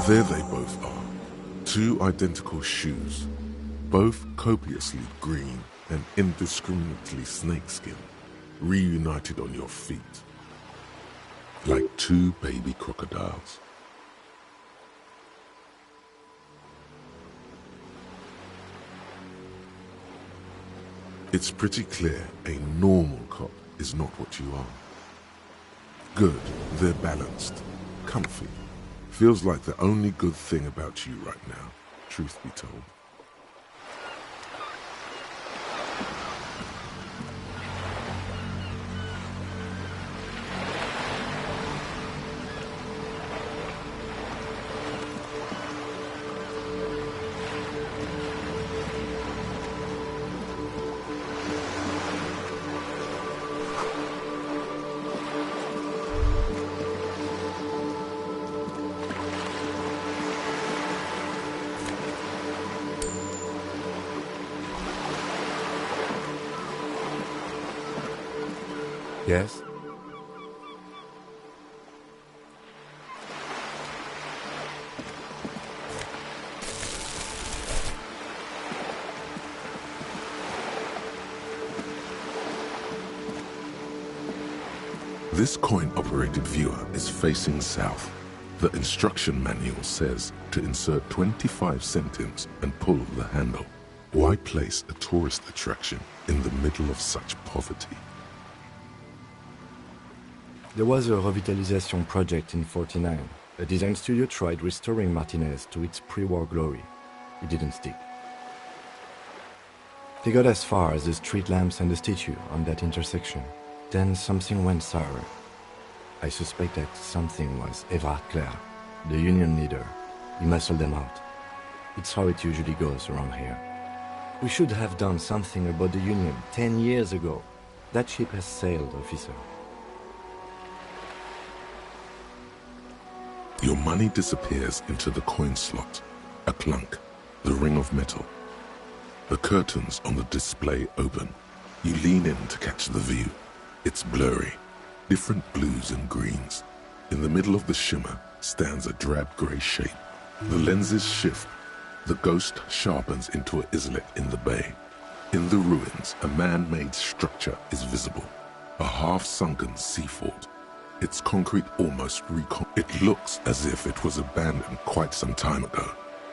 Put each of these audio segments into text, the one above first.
There they both are, two identical shoes, both copiously green and indiscriminately snakeskin, reunited on your feet, like two baby crocodiles. It's pretty clear a normal cop is not what you are. Good, they're balanced, comfy. Feels like the only good thing about you right now, truth be told. Yes? This coin-operated viewer is facing south. The instruction manual says to insert 25 centimes and pull the handle. Why place a tourist attraction in the middle of such poverty? There was a revitalization project in '49. A design studio tried restoring Martinez to its pre-war glory. It didn't stick. They got as far as the street lamps and the statue on that intersection. Then something went sour. I suspect that something was Evrard Clare, the union leader. He muscled them out. It's how it usually goes around here. We should have done something about the union 10 years ago. That ship has sailed, officer. Your money disappears into the coin slot, a clunk, the ring of metal. The curtains on the display open. You lean in to catch the view. It's blurry, different blues and greens. In the middle of the shimmer stands a drab grey shape. The lenses shift. The ghost sharpens into an islet in the bay. In the ruins, a man-made structure is visible, a half-sunken sea fort. Its concrete almost It looks as if it was abandoned quite some time ago.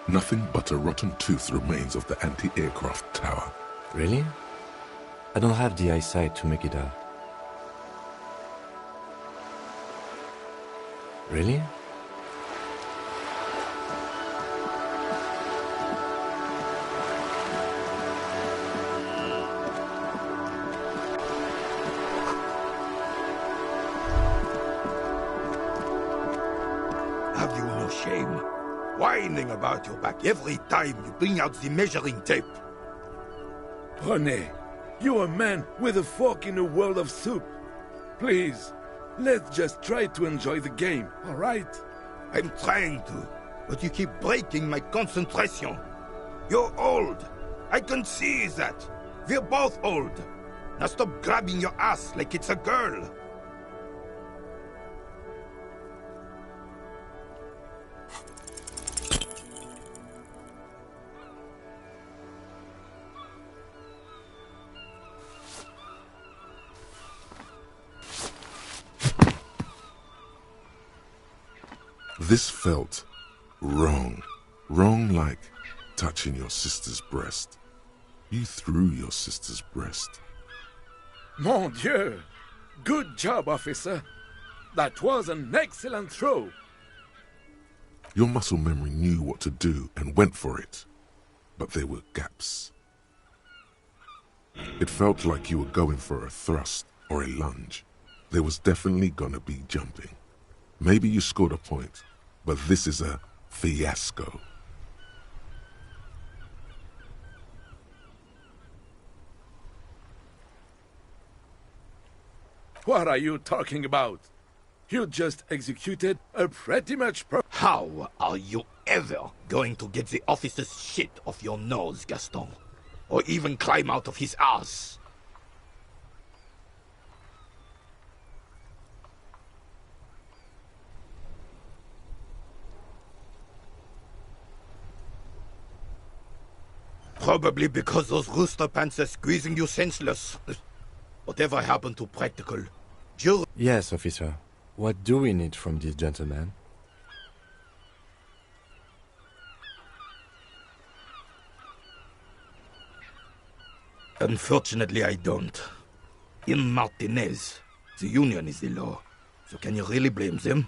Nothing but a rotten tooth remains of the anti-aircraft tower. Really? I don't have the eyesight to make it out. Really? Have you no shame? Whining about your back every time you bring out the measuring tape. René, you're a man with a fork in a world of soup. Please, let's just try to enjoy the game, all right? I'm trying to, but you keep breaking my concentration. You're old. I can see that. We're both old. Now stop grabbing your ass like it's a girl. This felt wrong. Wrong like touching your sister's breast. You threw your sister's breast. Mon Dieu! Good job, officer. That was an excellent throw. Your muscle memory knew what to do and went for it. But there were gaps. It felt like you were going for a thrust or a lunge. There was definitely gonna be jumping. Maybe you scored a point, but this is a fiasco. What are you talking about? You just executed a pretty much How are you ever going to get the officer's shit off your nose, Gaston? Or even climb out of his ass? Probably because those rooster pants are squeezing you senseless. Whatever happened to practical? Yes, officer. What do we need from this gentleman? Unfortunately, I don't. In Martinez, the union is the law. So can you really blame them?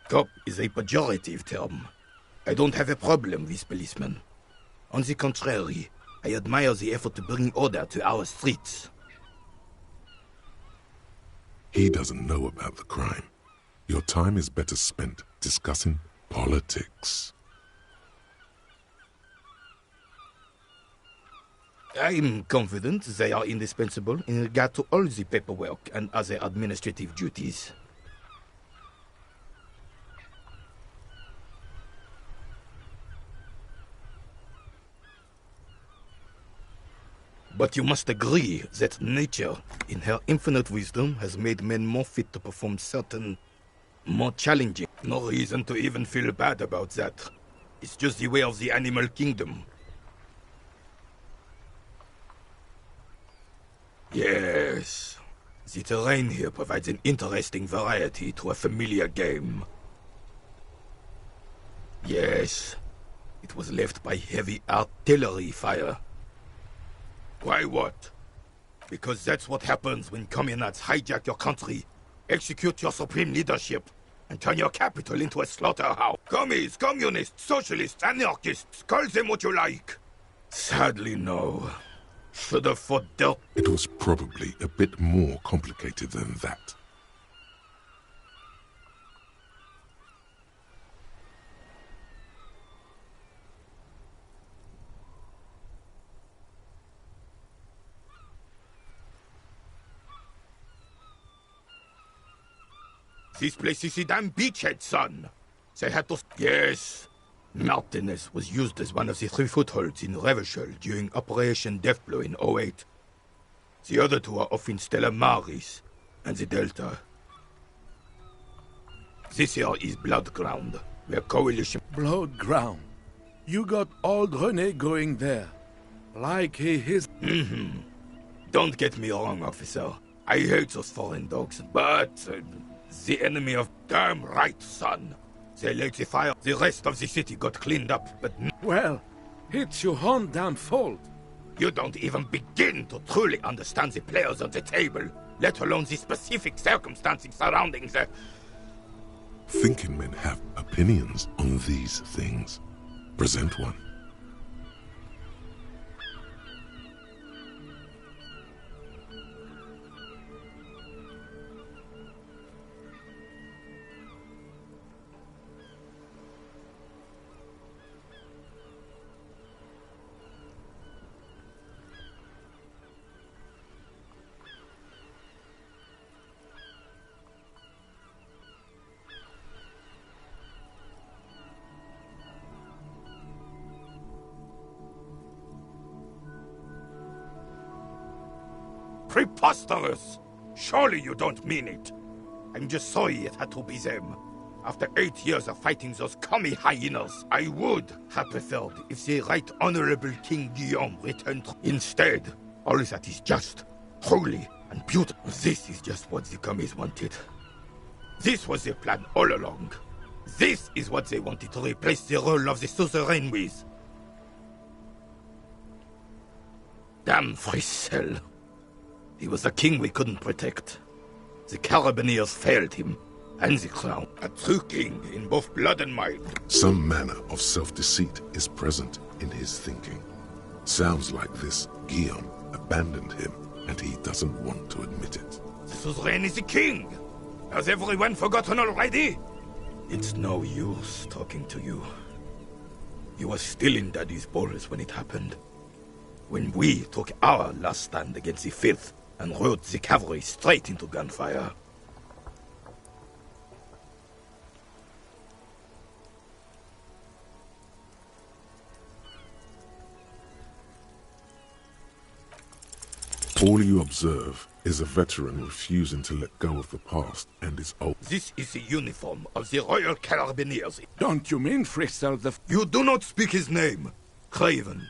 Cop is a pejorative term. I don't have a problem with policemen. On the contrary, I admire the effort to bring order to our streets. He doesn't know about the crime. Your time is better spent discussing politics. I'm confident they are indispensable in regard to all the paperwork and other administrative duties. But you must agree that nature, in her infinite wisdom, has made men more fit to perform certain, more challenging. No reason to even feel bad about that. It's just the way of the animal kingdom. Yes. The terrain here provides an interesting variety to a familiar game. Yes. It was left by heavy artillery fire. Why what? Because that's what happens when communards hijack your country, execute your supreme leadership, and turn your capital into a slaughterhouse. Commies, communists, socialists, anarchists, call them what you like. Sadly, no. Should have fought dirt. It was probably a bit more complicated than that. This place is a damn beachhead, son. They had to... Yes. Martinez was used as one of the 3 footholds in Revachol during Operation Deathblow in '08. The other 2 are off in Stella Maris and the Delta. This here is Blood Ground, where coalition... Blood Ground. You got old René going there. Like he is... Don't get me wrong, officer. I hate those foreign dogs, but... the enemy of... Damn right, son. They lit the fire. The rest of the city got cleaned up, but... Well, it's your own damn fault. You don't even begin to truly understand the players on the table, let alone the specific circumstances surrounding the... Thinking men have opinions on these things. Present one. Preposterous! Surely you don't mean it. I'm just sorry it had to be them. After 8 years of fighting those commie hyenas, I would have preferred if the Right Honorable King Guillaume returned. Instead, all that is just, holy, and beautiful. This is just what the commies wanted. This was their plan all along. This is what they wanted to replace the role of the suzerain with. Damn Frissel. He was a king we couldn't protect. The Carabineers failed him. and the crown. A true king in both blood and mind. Some manner of self-deceit is present in his thinking. Sounds like this Guillaume abandoned him, and he doesn't want to admit it. The suzerain is the king! Has everyone forgotten already? It's no use talking to you. You were still in Daddy's balls when it happened. When we took our last stand against the filth and rode the cavalry straight into gunfire. All you observe is a veteran refusing to let go of the past and his old. This is the uniform of the Royal Carabineers. Don't you mean Fristel the... You do not speak his name, Craven.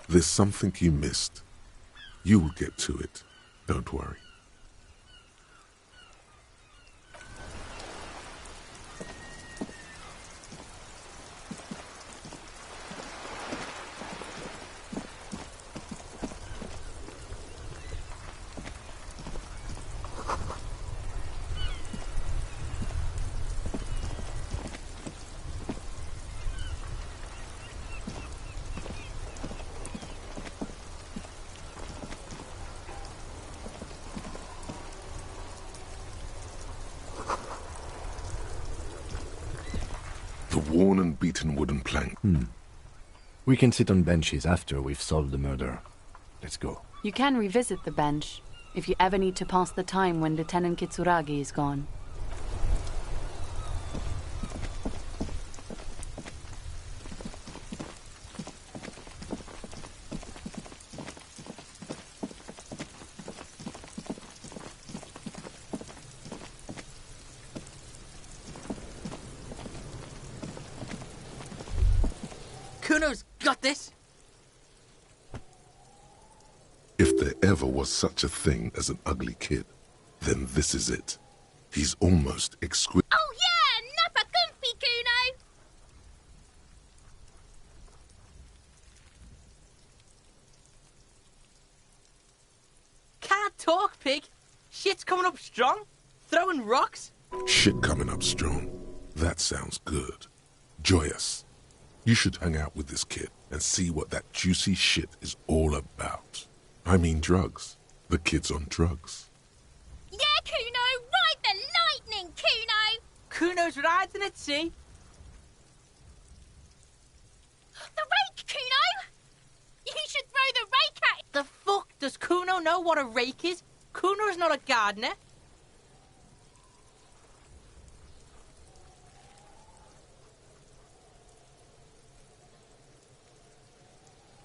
There's something you missed. You will get to it. Don't worry. The worn and beaten wooden plank. We can sit on benches after we've solved the murder. Let's go. You can revisit the bench, if you ever need to pass the time when Lieutenant Kitsuragi is gone. Kuno's got this! If there ever was such a thing as an ugly kid, then this is it. He's almost exquisite. Oh yeah, nappa goofy, Kuno! Can't talk, pig! Shit's coming up strong! Throwing rocks! Shit coming up strong. That sounds good. Joyous. You should hang out with this kid and see what that juicy shit is all about. I mean drugs. The kid's on drugs. Yeah, Kuno! Ride the lightning, Kuno! Kuno's riding it, see? The rake, Kuno! You should throw the rake at it! The fuck does Kuno know what a rake is? Kuno's not a gardener.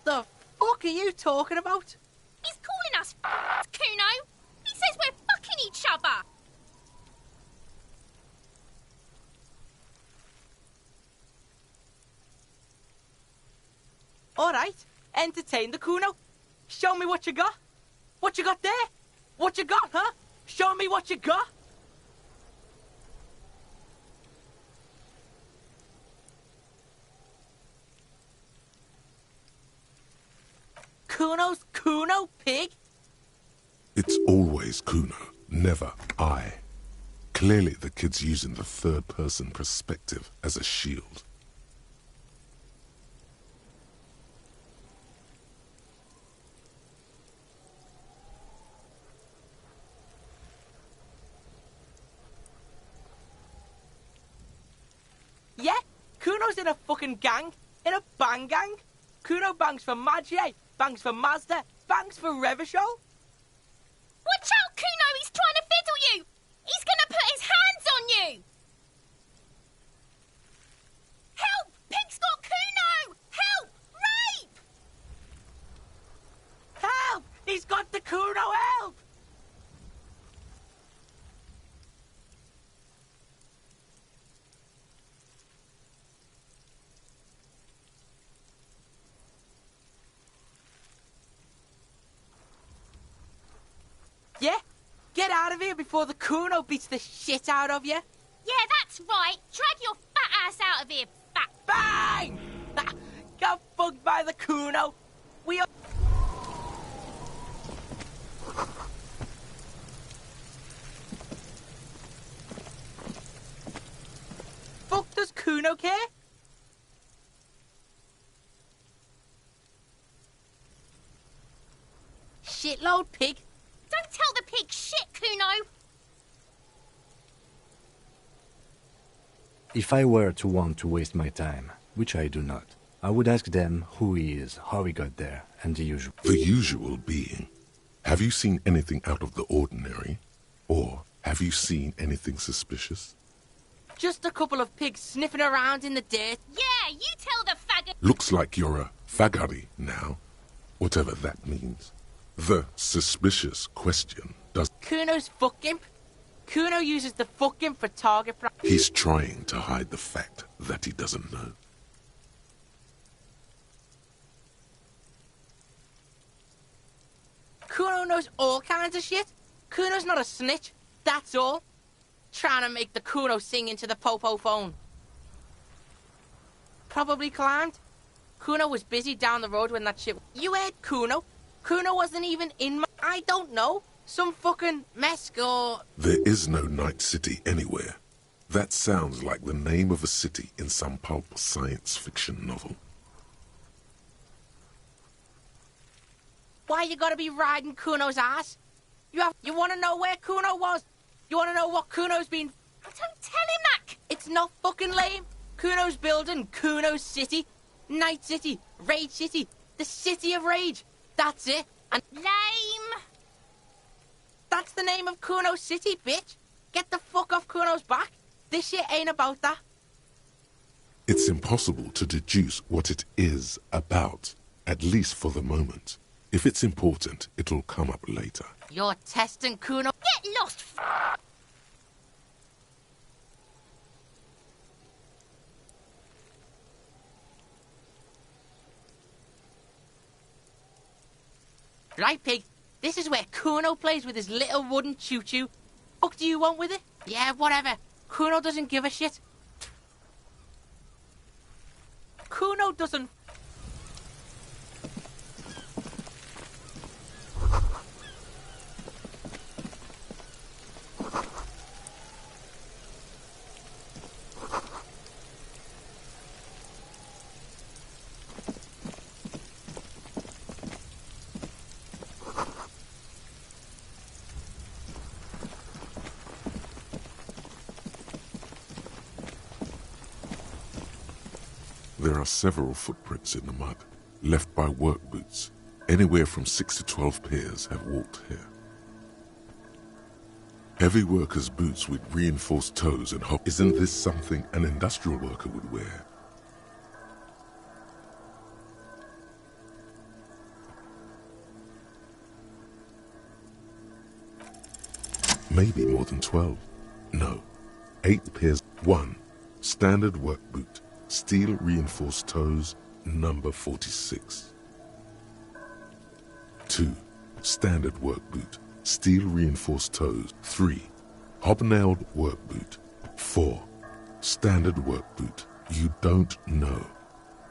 The fuck are you talking about? He's calling us Kuno! He says we're fucking each other! Alright, entertain the Kuno. Show me what you got. What you got there? What you got, huh? Show me what you got. Kuno's Kuno, pig? It's always Kuno, never I. Clearly the kid's using the third-person perspective as a shield. Yeah, Kuno's in a fucking gang. In a bang gang. Kuno bangs for Magie, bangs for Mazda, bangs for Revachol. Watch out, Kuno! He's trying to fiddle you! He's gonna put his hands on you! Help! Pig's got Kuno! Help! Rape! Help! He's got the Kuno, help! Yeah? Get out of here before the Kuno beats the shit out of you. Yeah, that's right. Drag your fat ass out of here, fat... Bang! Got fucked by the Kuno. We are... Kuno care? Shitload pig. Don't tell the pig shit, Kuno. If I were to want to waste my time, which I do not, I would ask them who he is, how he got there, and the usual. The usual being, have you seen anything out of the ordinary? Or have you seen anything suspicious? Just a couple of pigs sniffing around in the dirt. Yeah, you tell the faggot. Looks like you're a fagari now, whatever that means. The suspicious question does... Kuno's fuck imp. Kuno uses the fuck imp for target practice. He's trying to hide the fact that he doesn't know. Kuno knows all kinds of shit. Kuno's not a snitch, that's all. Trying to make the Kuno sing into the popo phone. Probably climbed. Kuno was busy down the road when that shit... You heard Kuno? Kuno wasn't even in my... I don't know. Some fucking mesk or... There is no Night City anywhere. That sounds like the name of a city in some pulp science fiction novel. Why you gotta be riding Kuno's ass? You wanna know where Kuno was? You wanna know what Kuno's been... Don't tell him that. It's not fucking lame. Kuno's building Kuno's city. Night City. Rage City. The City of Rage. That's it. And Lame. that's the name of Kuno's city, bitch. Get the fuck off Kuno's back. This shit ain't about that. It's impossible to deduce what it is about, at least for the moment. If it's important, it'll come up later. You're testing Kuno. Get lost. Right, pig. This is where Kuno plays with his little wooden choo-choo. Fuck do you want with it? Yeah, whatever. Kuno doesn't give a shit. Kuno doesn't... There are several footprints in the mud, left by work boots. Anywhere from 6 to 12 pairs have walked here. Heavy workers' boots with reinforced toes and hop. Isn't this something an industrial worker would wear? Maybe more than 12. No, 8 pairs. 1. Standard work boot. Steel reinforced toes, number 46. 2. Standard work boot. Steel reinforced toes. 3. Hobnailed work boot. 4. Standard work boot. You don't know.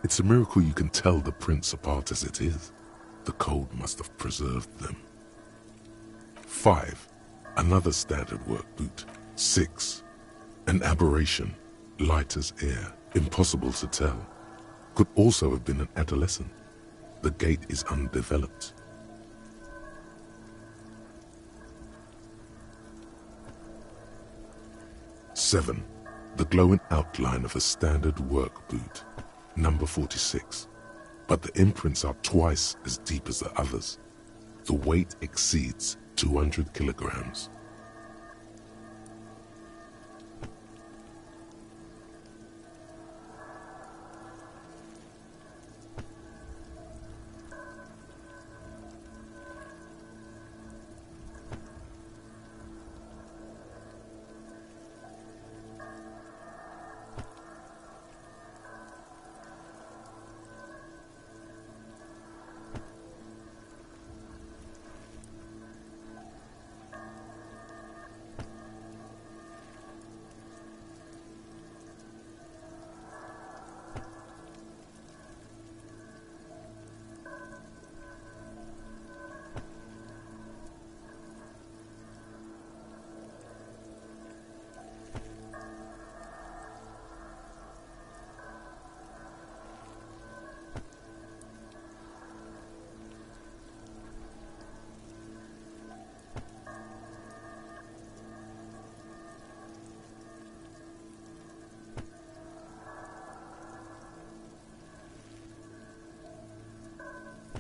It's a miracle you can tell the prints apart as it is. The cold must have preserved them. 5. Another standard work boot. 6. An aberration, light as air. Impossible to tell. Could also have been an adolescent. The gait is undeveloped. 7. The glowing outline of a standard work boot, number 46. But the imprints are twice as deep as the others. The weight exceeds 200 kilograms.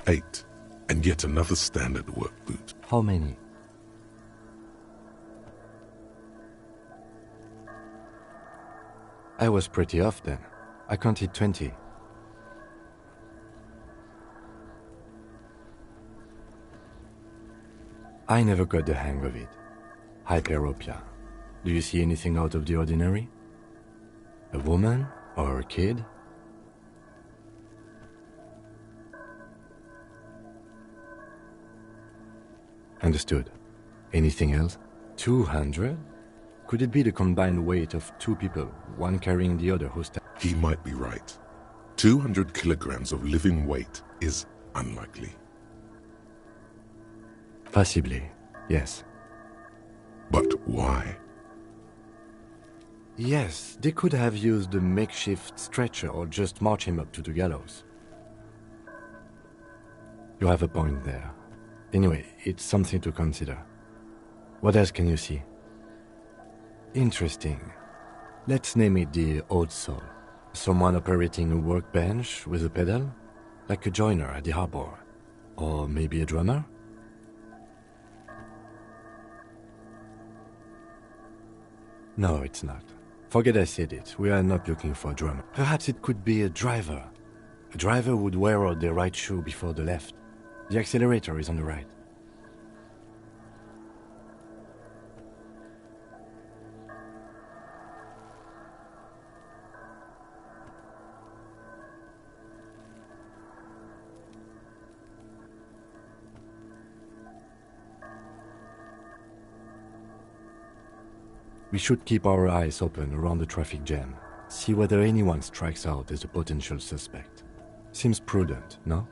8, and yet another standard work boot. How many? I was pretty off then. I counted 20. I never got the hang of it. Hyperopia. Do you see anything out of the ordinary? A woman? Or a kid? Understood. Anything else? 200? Could it be the combined weight of two people, one carrying the other who's... He might be right. 200 kilograms of living weight is unlikely. Possibly, yes. But why? Yes, they could have used a makeshift stretcher or just march him up to the gallows. You have a point there. Anyway, it's something to consider. What else can you see? Interesting. Let's name it the odd soul. Someone operating a workbench with a pedal? Like a joiner at the harbor. Or maybe a drummer? No, it's not. Forget I said it. We are not looking for a drummer. Perhaps it could be a driver. A driver would wear out their right shoe before the left. The accelerator is on the right. We should keep our eyes open around the traffic jam. See whether anyone strikes out as a potential suspect. Seems prudent, no?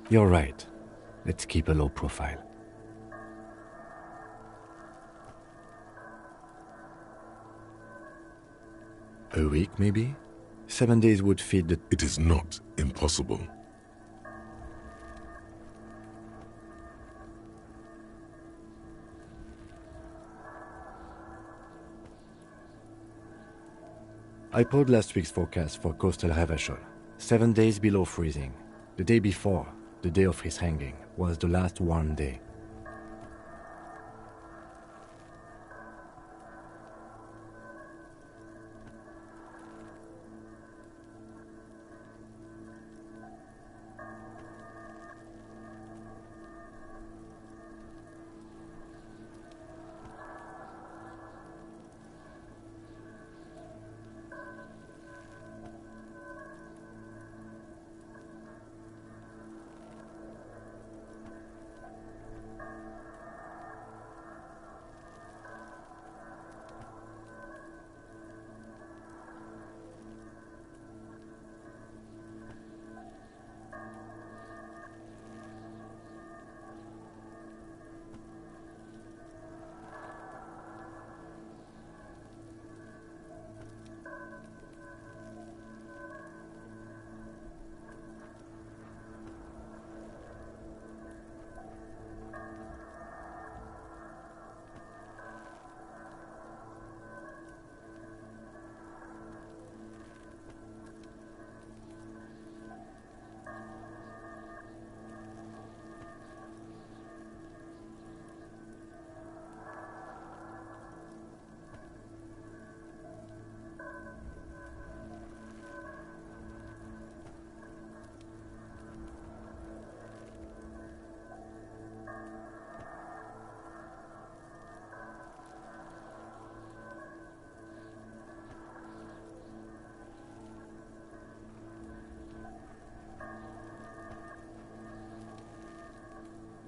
You're right. Let's keep a low profile. A week, maybe? 7 days would feed the... It is not impossible. I pulled last week's forecast for coastal Havashol. 7 days below freezing. The day before, the day of his hanging, was the last warm day.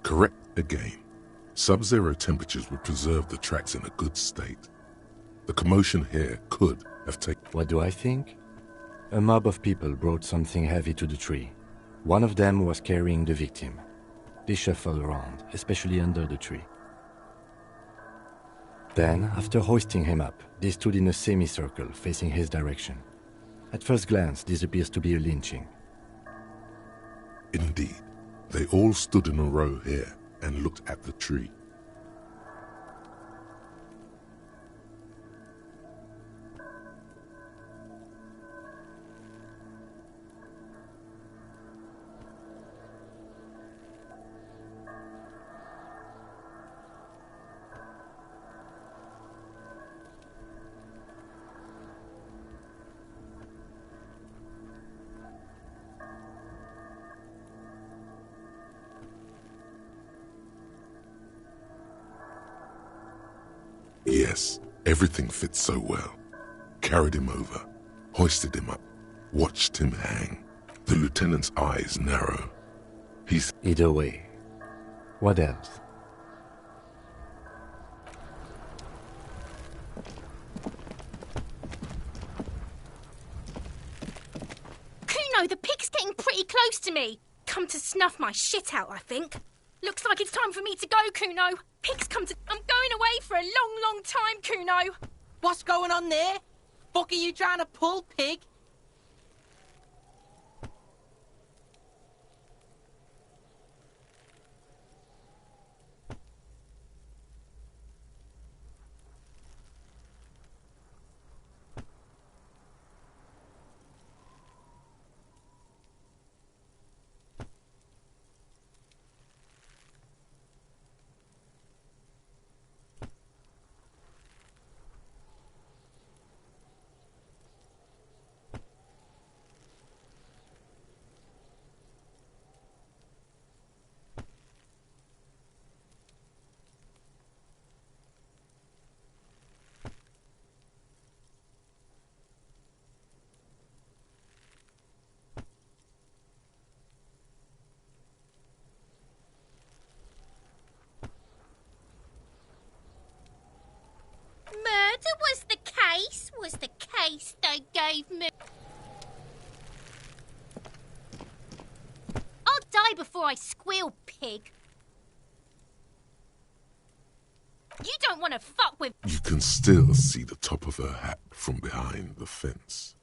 Correct again. Sub-zero temperatures would preserve the tracks in a good state. The commotion here could have taken... What do I think? A mob of people brought something heavy to the tree. One of them was carrying the victim. They shuffled around, especially under the tree. Then, after hoisting him up, they stood in a semicircle facing his direction. At first glance, this appears to be a lynching. Indeed. They all stood in a row here and looked at the tree. Yes, everything fits so well. Carried him over, hoisted him up, watched him hang. The lieutenant's eyes narrow. He's... Either way. What else? Kuno, the pig's getting pretty close to me. Come to snuff my shit out, I think. Looks like it's time for me to go, Kuno. Pig's come to... I'm going away for a long, long time, Kuno. What's going on there? Fuck are you trying to pull, pig? Murder was the case they gave me. I'll die before I squeal, pig. You don't want to fuck with... You can still see the top of her hat from behind the fence.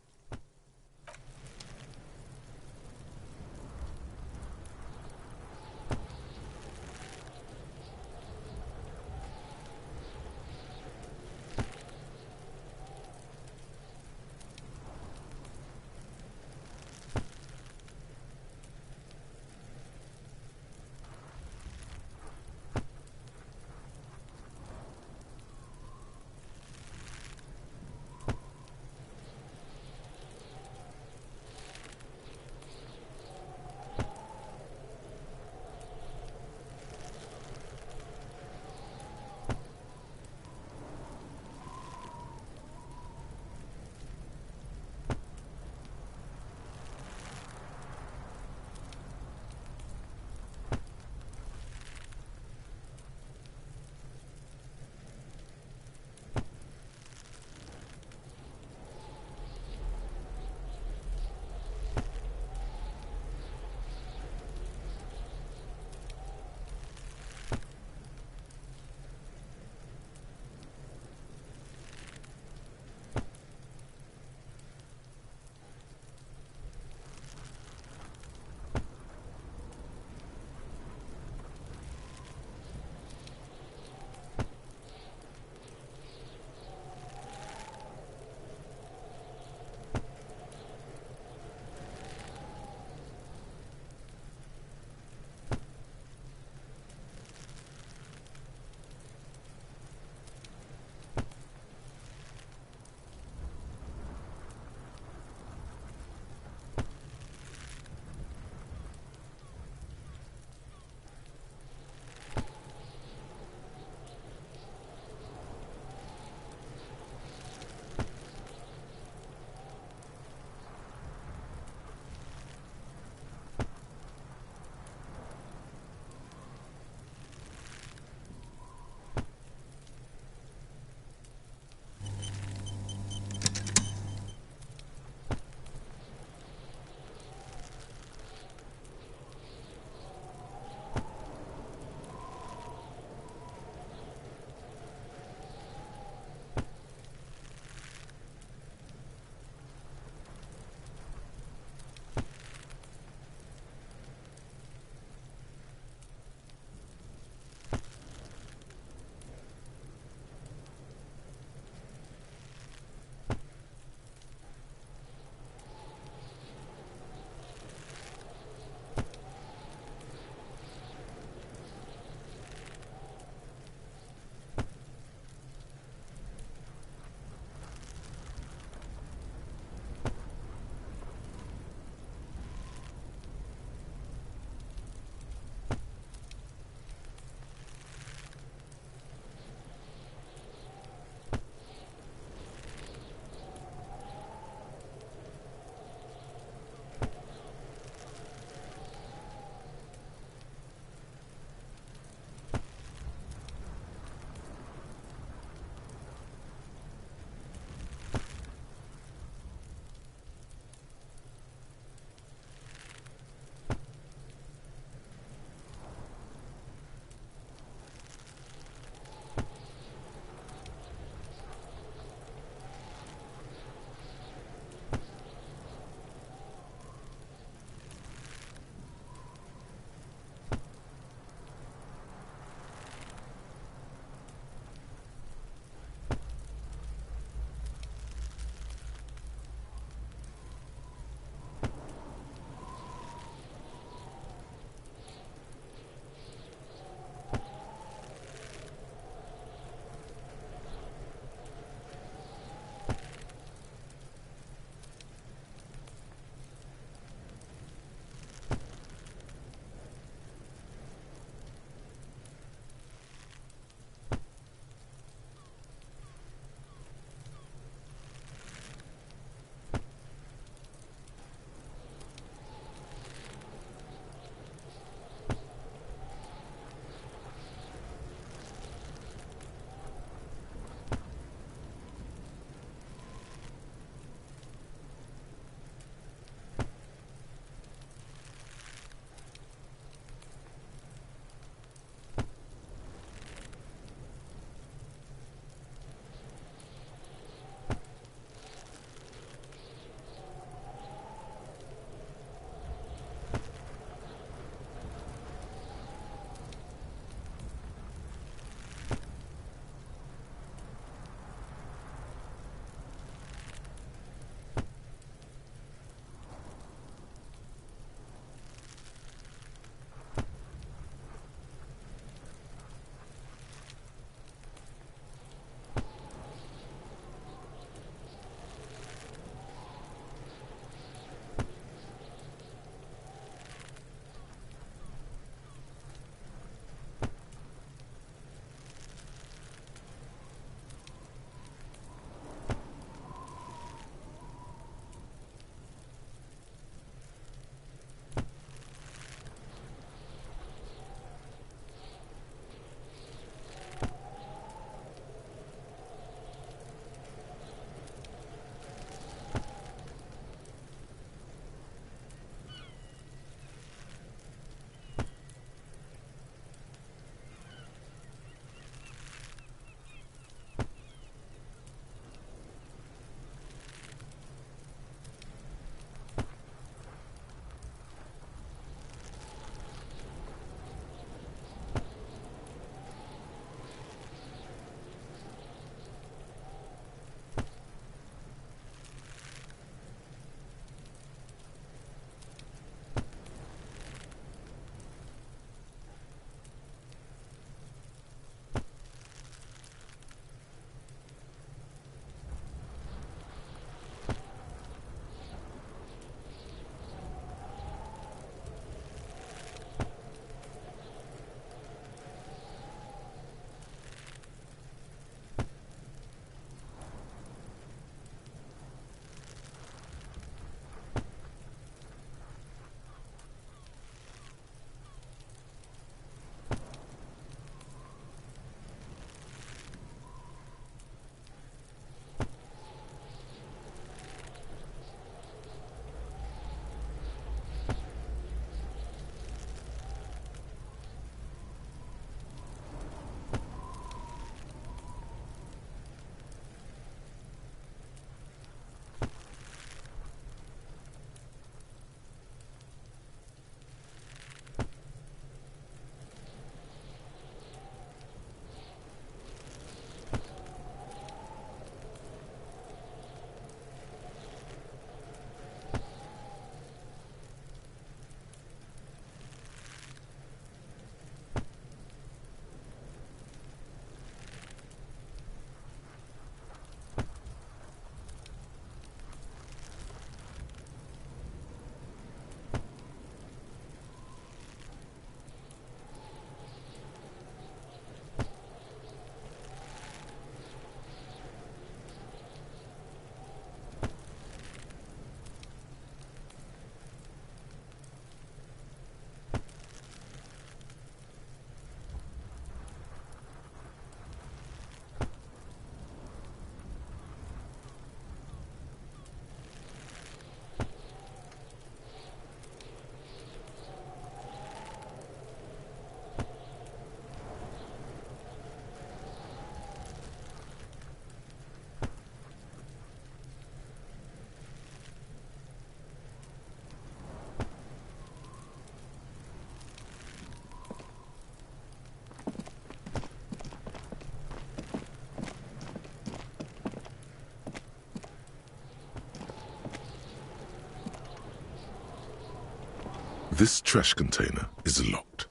This trash container is locked.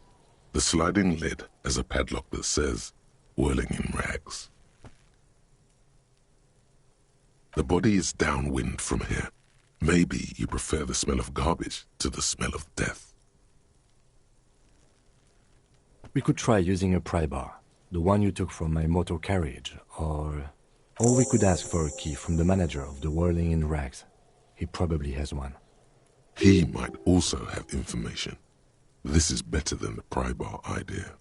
The sliding lid has a padlock that says, "Whirling in rags." The body is downwind from here. Maybe you prefer the smell of garbage to the smell of death. We could try using a pry bar, the one you took from my motor carriage, or we could ask for a key from the manager of the Whirling in Rags. He probably has one. He might also have information. This is better than the pry bar idea.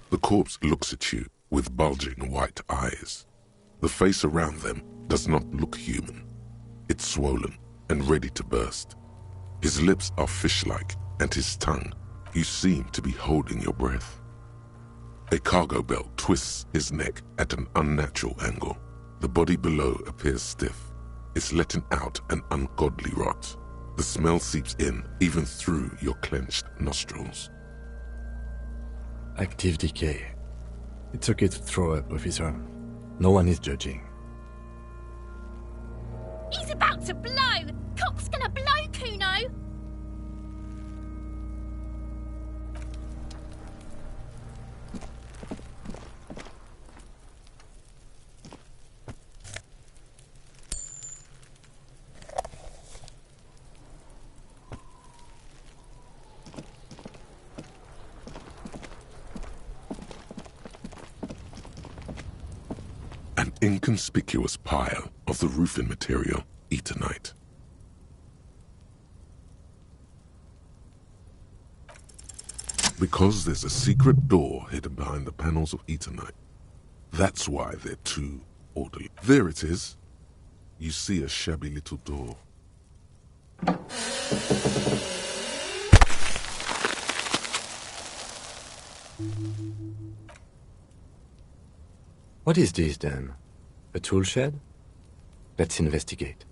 The corpse looks at you with bulging white eyes. The face around them does not look human. It's swollen and ready to burst. His lips are fish-like, and his tongue, you seem to be holding your breath. A cargo belt twists his neck at an unnatural angle. The body below appears stiff. It's letting out an ungodly rot. The smell seeps in even through your clenched nostrils. Active decay. It's okay to throw up, officer. No one is judging. He's about to blow! Cock's gonna blow, Kuno! An inconspicuous pile of the roofing material, Eternite. Because there's a secret door hidden behind the panels of Eternite. That's why they're too orderly. There it is. You see a shabby little door. What is this, then? A tool shed? Let's investigate.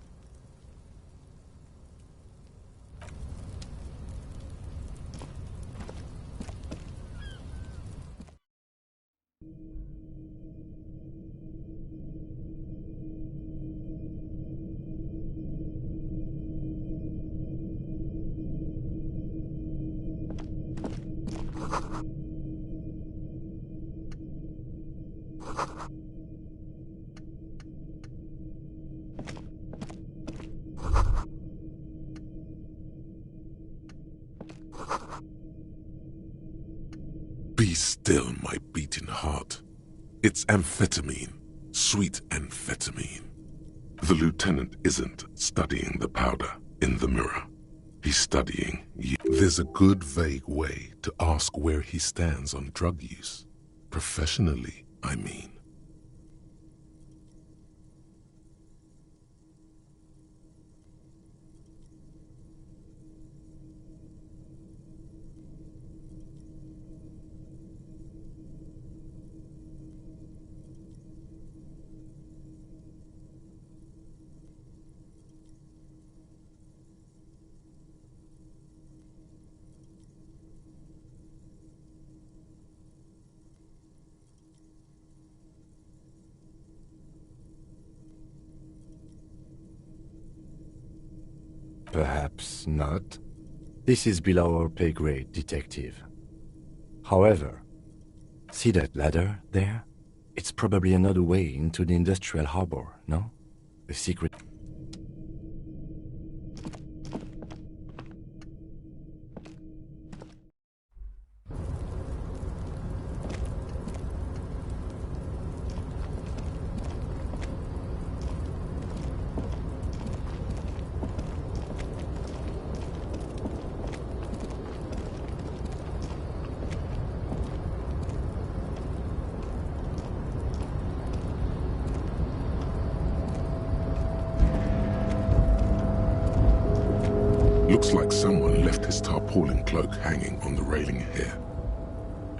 Be still, my beating heart. It's amphetamine, sweet amphetamine. The lieutenant isn't studying the powder in the mirror. He's studying you. There's a good, vague way to ask where he stands on drug use. Professionally, I mean. Perhaps not. This is below our pay grade, detective. However, see that ladder there? It's probably another way into the industrial harbor, no? A secret... Looks like someone left his tarpaulin cloak hanging on the railing here.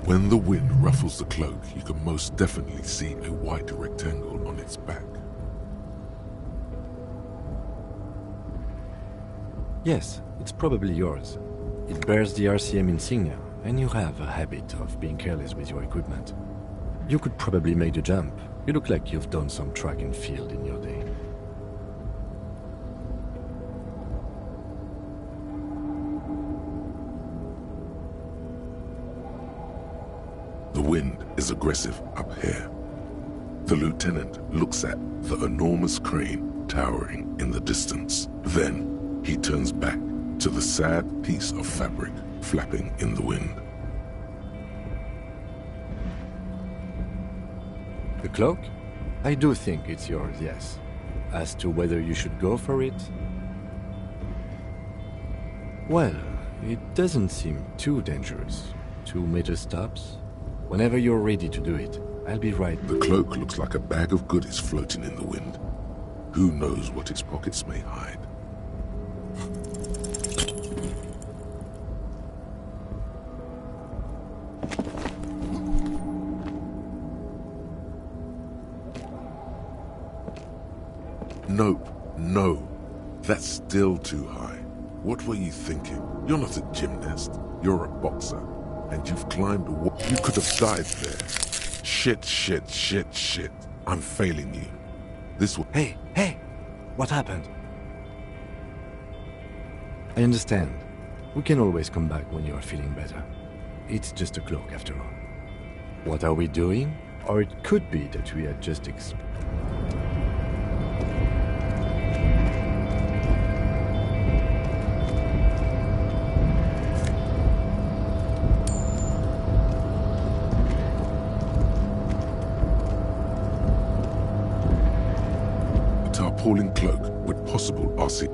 When the wind ruffles the cloak, you can most definitely see a white rectangle on its back. Yes, it's probably yours. It bears the RCM insignia, and you have a habit of being careless with your equipment. You could probably make the jump. You look like you've done some track and field in your day. The wind is aggressive up here. The lieutenant looks at the enormous crane towering in the distance. Then he turns back to the sad piece of fabric flapping in the wind. The cloak? I do think it's yours, yes. As to whether you should go for it? Well, it doesn't seem too dangerous. 2 meter stops. Whenever you're ready to do it, I'll be right. The cloak looks like a bag of goodies floating in the wind. Who knows what its pockets may hide? Nope, no. That's still too high. What were you thinking? You're not a gymnast. You're a boxer. And you've climbed a wall. You could have died there. Shit. I'm failing you. This will... Hey! What happened? I understand. We can always come back when you are feeling better. It's just a cloak after all. What are we doing? Or it could be that we had just tarpaulin cloak with possible RC.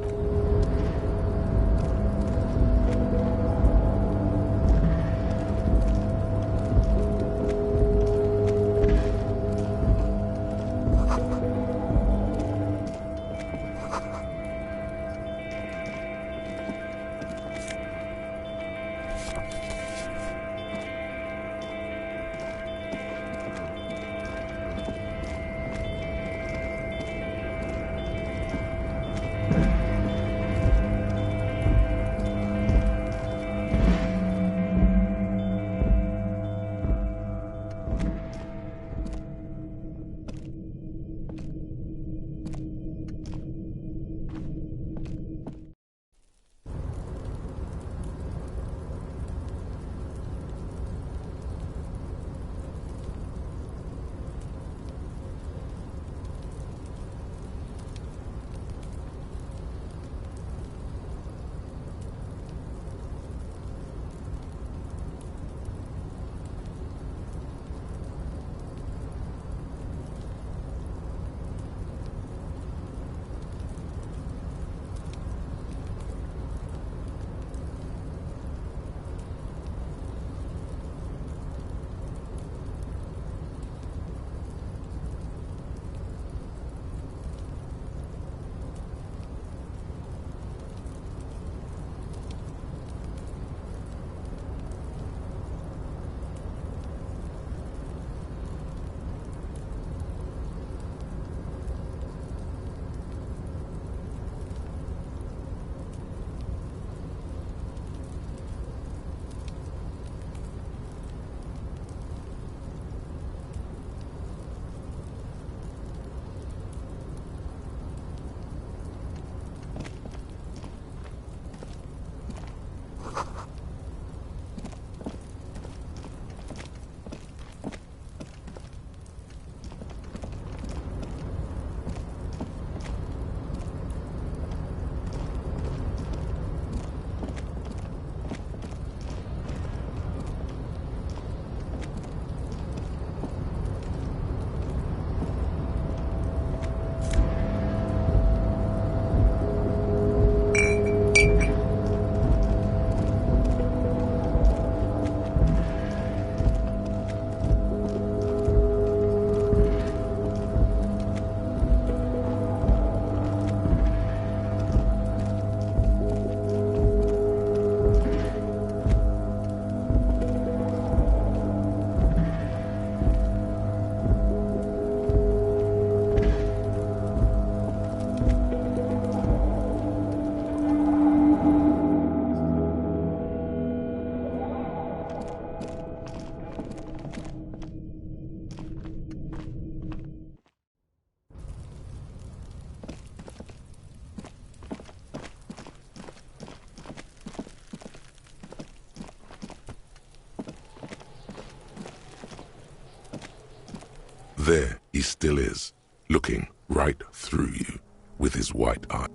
There he still is, looking right through you with his white eye.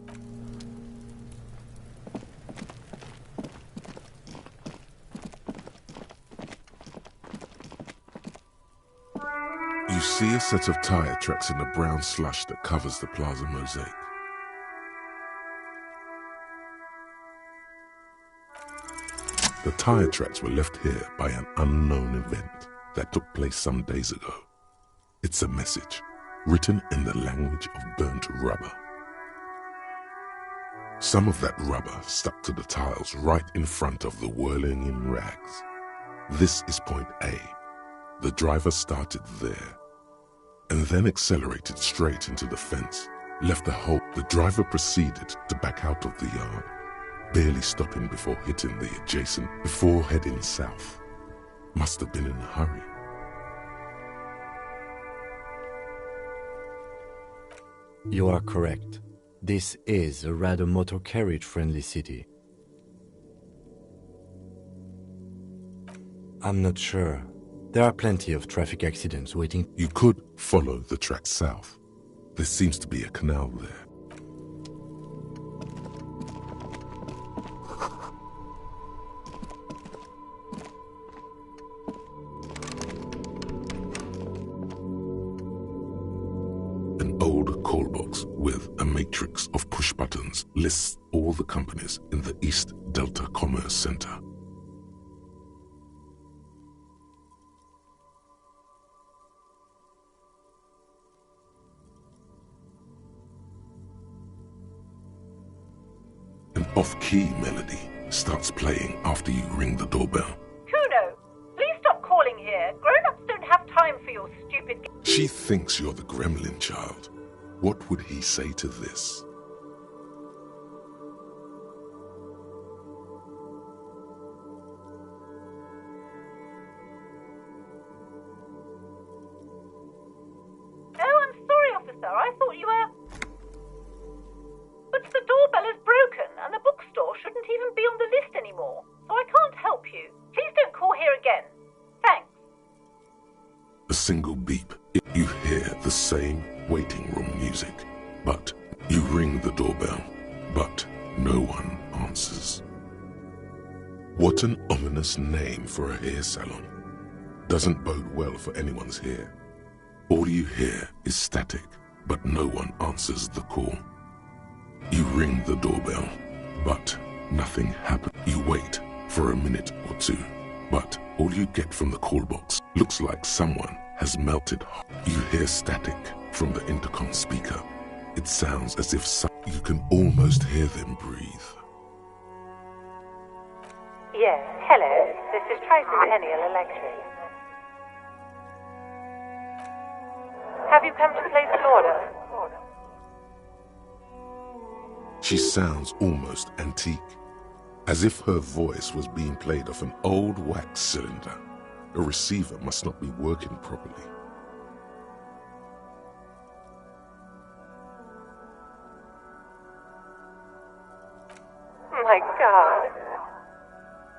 You see a set of tire tracks in the brown slush that covers the plaza mosaic. The tire tracks were left here by an unknown event that took place some days ago. It's a message, written in the language of burnt rubber. Some of that rubber stuck to the tiles right in front of the whirling in rags. This is point A. The driver started there, and then accelerated straight into the fence, left the hole. The driver proceeded to back out of the yard, barely stopping before hitting the adjacent, before heading south. Must have been in a hurry. You are correct. This is a rather motor carriage-friendly city. I'm not sure. There are plenty of traffic accidents waiting. You could follow the track south. There seems to be a canal there. An old call box with a matrix of push buttons lists all the companies in the East Delta Commerce Center. An off-key melody starts playing after you ring the doorbell. Kuno, please stop calling here. Grown-ups don't have time for your stupid... She thinks you're the gremlin child. What would he say to this? Oh, I'm sorry, officer. I thought you were... But the doorbell is broken, and the bookstore shouldn't even be on the list anymore, so I can't help you. Please don't call here again. Thanks. A single beep. You hear the same waiting room music, but you ring the doorbell, but no one answers. What an ominous name for a hair salon. Doesn't bode well for anyone's hair. All you hear is static, but no one answers the call. You ring the doorbell, but nothing happens. You wait for a minute or two, but all you get from the call box looks like someone has melted hot. You hear static from the intercom speaker. It sounds as if you can almost hear them breathe. Yes, hello. This is Tricentennial Electric. Have you come to place an order? She sounds almost antique, as if her voice was being played off an old wax cylinder. A receiver must not be working properly. My God.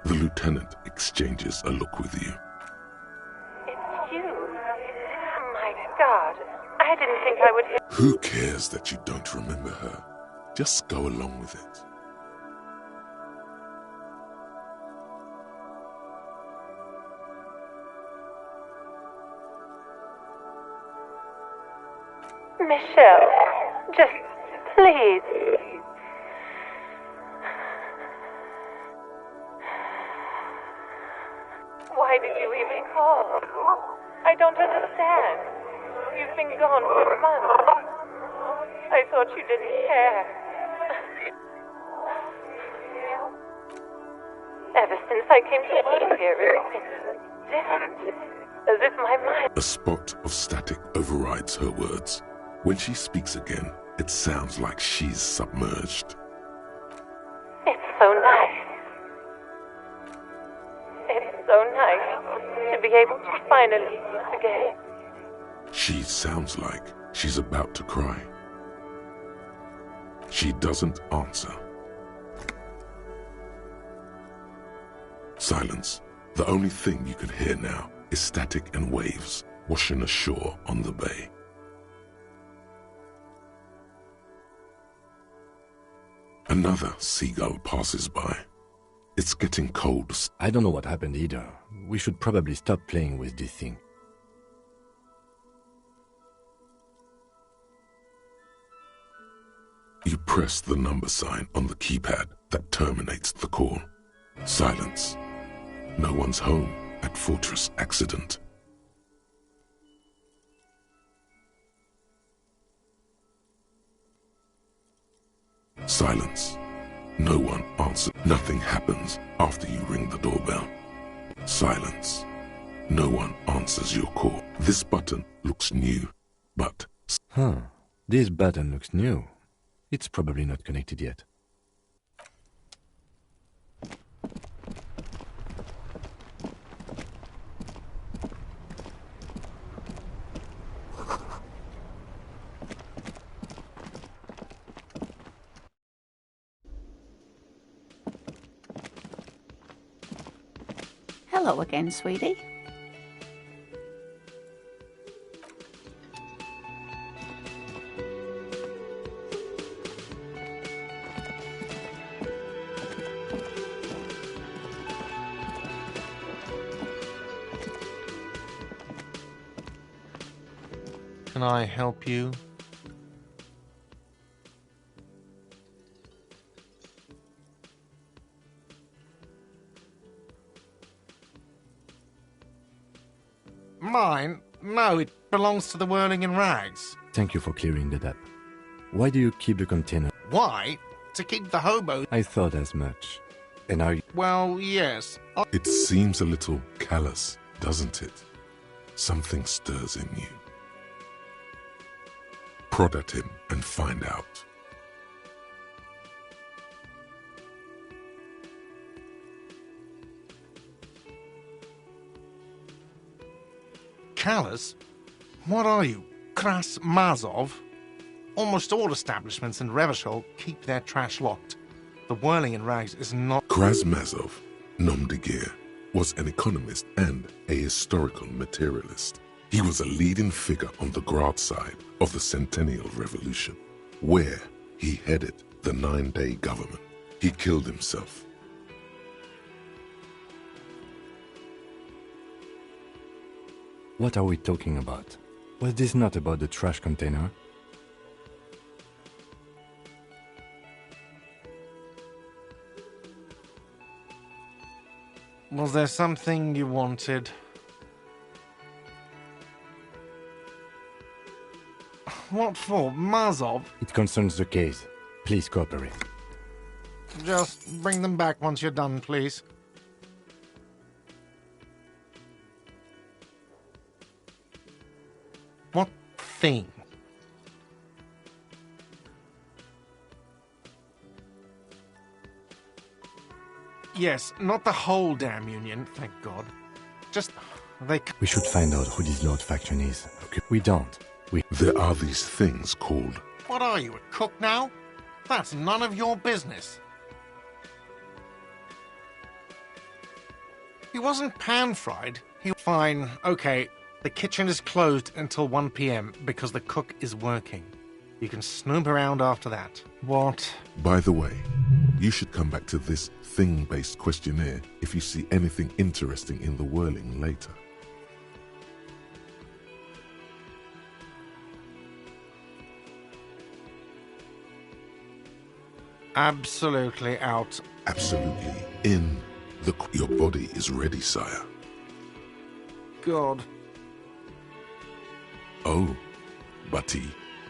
The lieutenant exchanges a look with you. It's you. My God. I didn't think I would hear... Who cares that you don't remember her? Just go along with it. Michelle, just please. Why did you even call? I don't understand. You've been gone for months. I thought you didn't care. Ever since I came to work here, it's been different. As if my mind... A spot of static overrides her words. When she speaks again, it sounds like she's submerged. It's so nice. It's so nice to be able to finally meet again. She sounds like she's about to cry. She doesn't answer. Silence. The only thing you can hear now is static and waves, washing ashore on the bay. Another seagull passes by. It's getting cold. I don't know what happened either. We should probably stop playing with this thing. You press the number sign on the keypad that terminates the call. Silence. No one's home at Fortress Accident. Silence. No one answers. Nothing happens after you ring the doorbell. Silence. No one answers your call. This button looks new, but... This button looks new. It's probably not connected yet. Hello again, sweetie. Can I help you? Mine? No, it belongs to the Whirling in Rags. Thank you for clearing that up. Why do you keep the container? Why? To keep the hobos... I thought as much. And are you... Well, yes. It seems a little callous, doesn't it? Something stirs in you. Prod at him and find out. Callous? What are you, Kras Mazov? Almost all establishments in Revachol keep their trash locked. The Whirling in Rags is not... Krasmazov, nom de guerre, was an economist and a historical materialist. He was a leading figure on the Grad side of the Centennial Revolution, where he headed the 9-day government. He killed himself. What are we talking about? Was this not about the trash container? Was there something you wanted? What for? Mazov? It concerns the case. Please cooperate. Just bring them back once you're done, please. What thing? Yes, not the whole damn union, thank God. Just, We should find out who this Lord faction is. Okay. We don't. There are these things called... What are you, a cook now? That's none of your business. He wasn't pan-fried. Fine, okay. The kitchen is closed until 1 p.m. because the cook is working. You can snoop around after that. What? By the way, you should come back to this thing-based questionnaire if you see anything interesting in the Whirling later. Absolutely out. Absolutely in. Your body is ready, sire. God. Oh, but he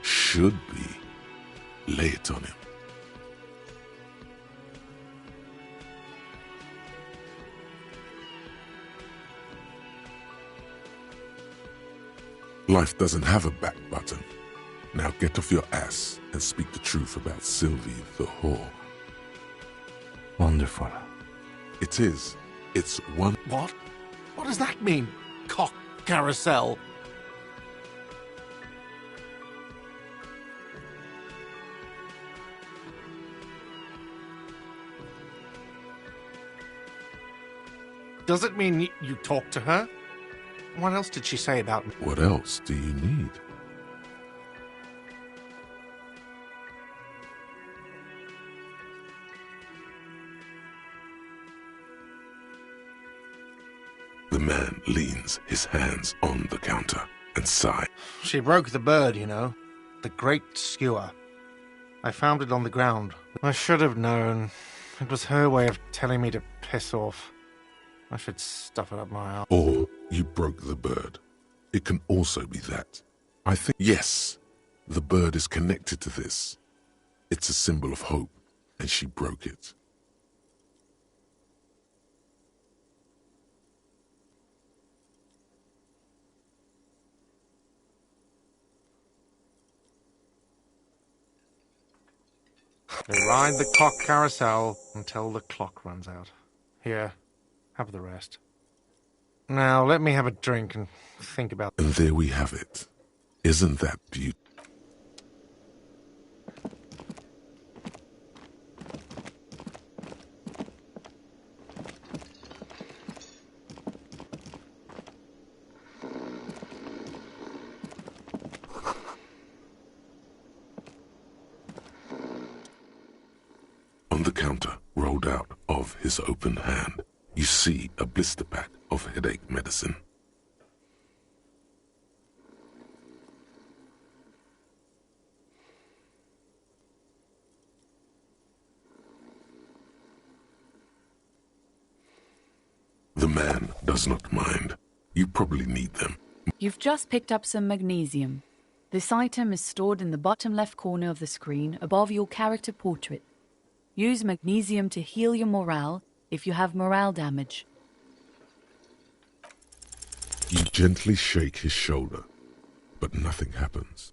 should be. Lay it on him. Life doesn't have a back button. Now get off your ass and speak the truth about Sylvie the whore. Wonderful. It is. It's one... What? What does that mean? Cock carousel? Does it mean you talk to her? What else did she say about me? What else do you need? The man leans his hands on the counter and sighs. She broke the bird, you know. The great skewer. I found it on the ground. I should have known. It was her way of telling me to piss off. I should stuff it up my arse. Or you broke the bird. It can also be that. I think, yes, the bird is connected to this. It's a symbol of hope, and she broke it. They ride the cock carousel until the clock runs out. Here, have the rest. Now, let me have a drink and think about... And there we have it. Isn't that beautiful? On the counter, rolled out of his open hand, you see a blister pack of headache medicine. The man does not mind. You probably need them. You've just picked up some magnesium. This item is stored in the bottom left corner of the screen above your character portrait. Use magnesium to heal your morale if you have morale damage. You gently shake his shoulder, but nothing happens.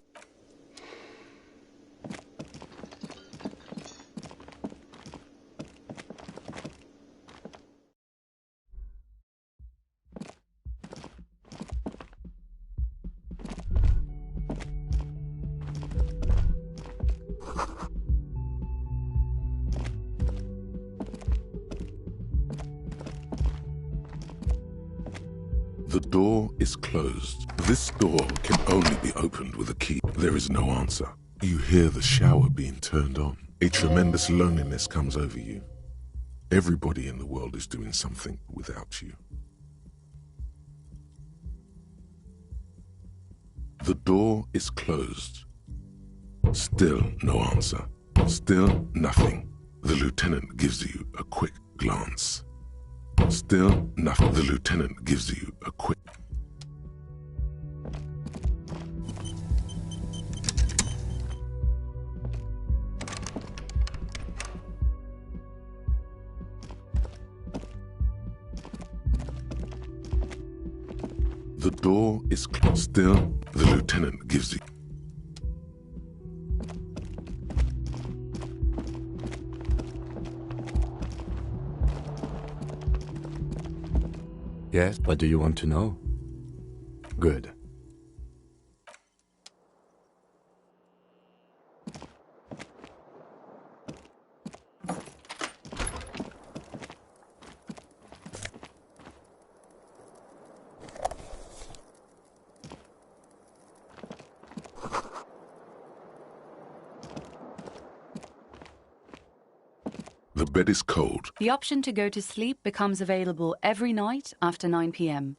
The door is closed. This door can only be opened with a key. There is no answer. You hear the shower being turned on. A tremendous loneliness comes over you. Everybody in the world is doing something without you. The door is closed. Still no answer. Still nothing. The lieutenant gives you a quick glance. Still nothing. The lieutenant gives you a quick... The door is closed. Still, the lieutenant gives you... Yes, what do you want to know? Good. The bed is cold. The option to go to sleep becomes available every night after 9 p.m.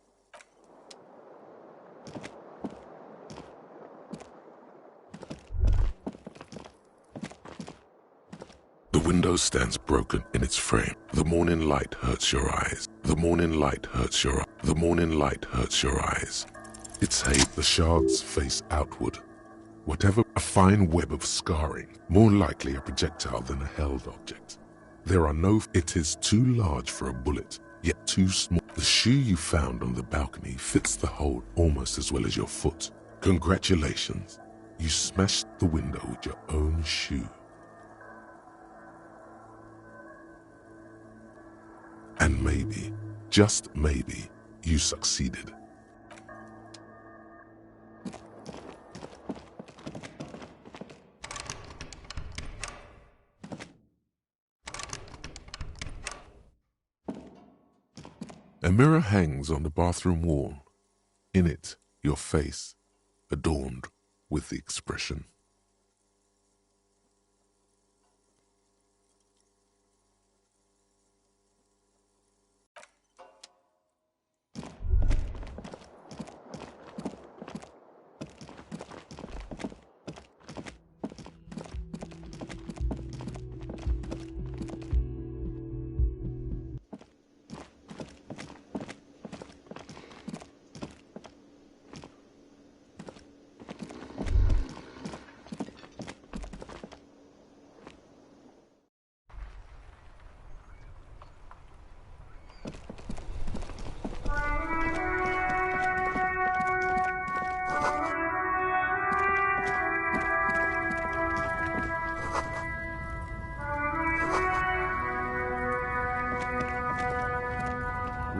The window stands broken in its frame. The morning light hurts your eyes. The morning light hurts your eyes. The morning light hurts your eyes. It's hate. The shards face outward. Whatever, a fine web of scarring, more likely a projectile than a held object. There are no... It is too large for a bullet, yet too small. The shoe you found on the balcony fits the hole almost as well as your foot. Congratulations. You smashed the window with your own shoe. And maybe, just maybe, you succeeded. A mirror hangs on the bathroom wall. In it, your face, adorned with the expression.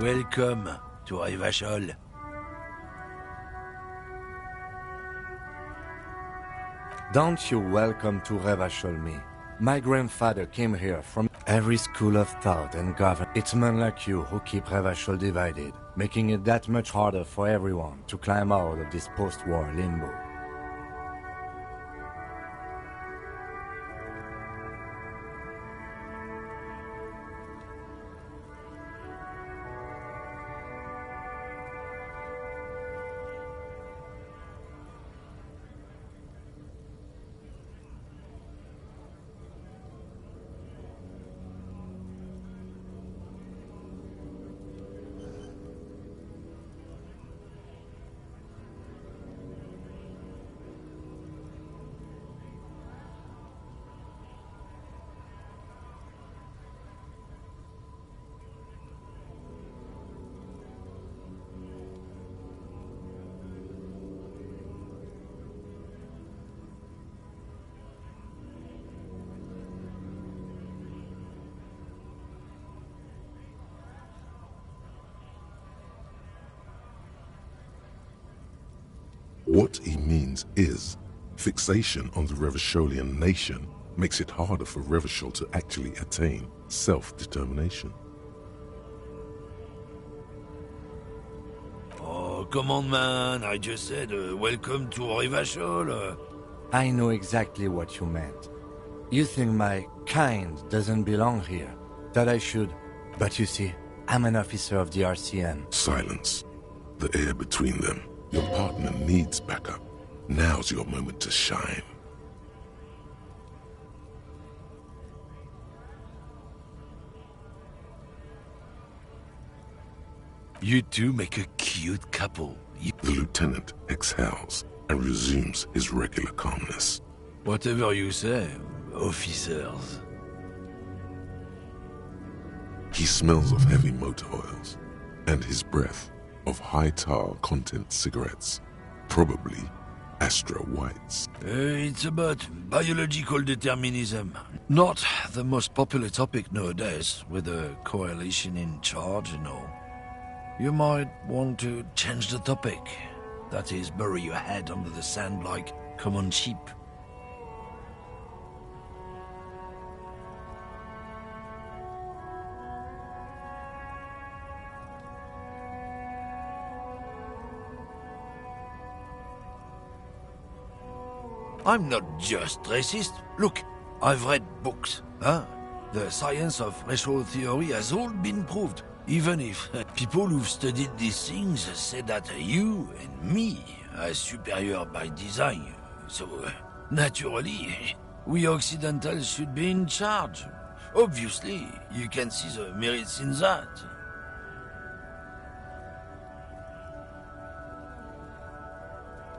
Welcome to Revachol. Don't you welcome to Revachol me. My grandfather came here from every school of thought and government. It's men like you who keep Revachol divided, making it that much harder for everyone to climb out of this post-war limbo. What he means is, fixation on the Revacholian nation makes it harder for Revachol to actually attain self-determination. Oh, come on, man. I just said, welcome to Revachol. I know exactly what you meant. You think my kind doesn't belong here, that I should. But you see, I'm an officer of the RCM. Silence. The air between them. Your partner needs backup. Now's your moment to shine. You two make a cute couple. The lieutenant exhales and resumes his regular calmness. Whatever you say, officers. He smells of heavy motor oils, and his breath of high tar content cigarettes, probably Astra Whites. It's about biological determinism. Not the most popular topic nowadays, with a coalition in charge and all. You might want to change the topic. That is, bury your head under the sand like common sheep. I'm not just racist. Look, I've read books. The science of racial theory has all been proved. Even if people who've studied these things say that you and me are superior by design. So, naturally, we Occidentals should be in charge. Obviously, you can see the merits in that.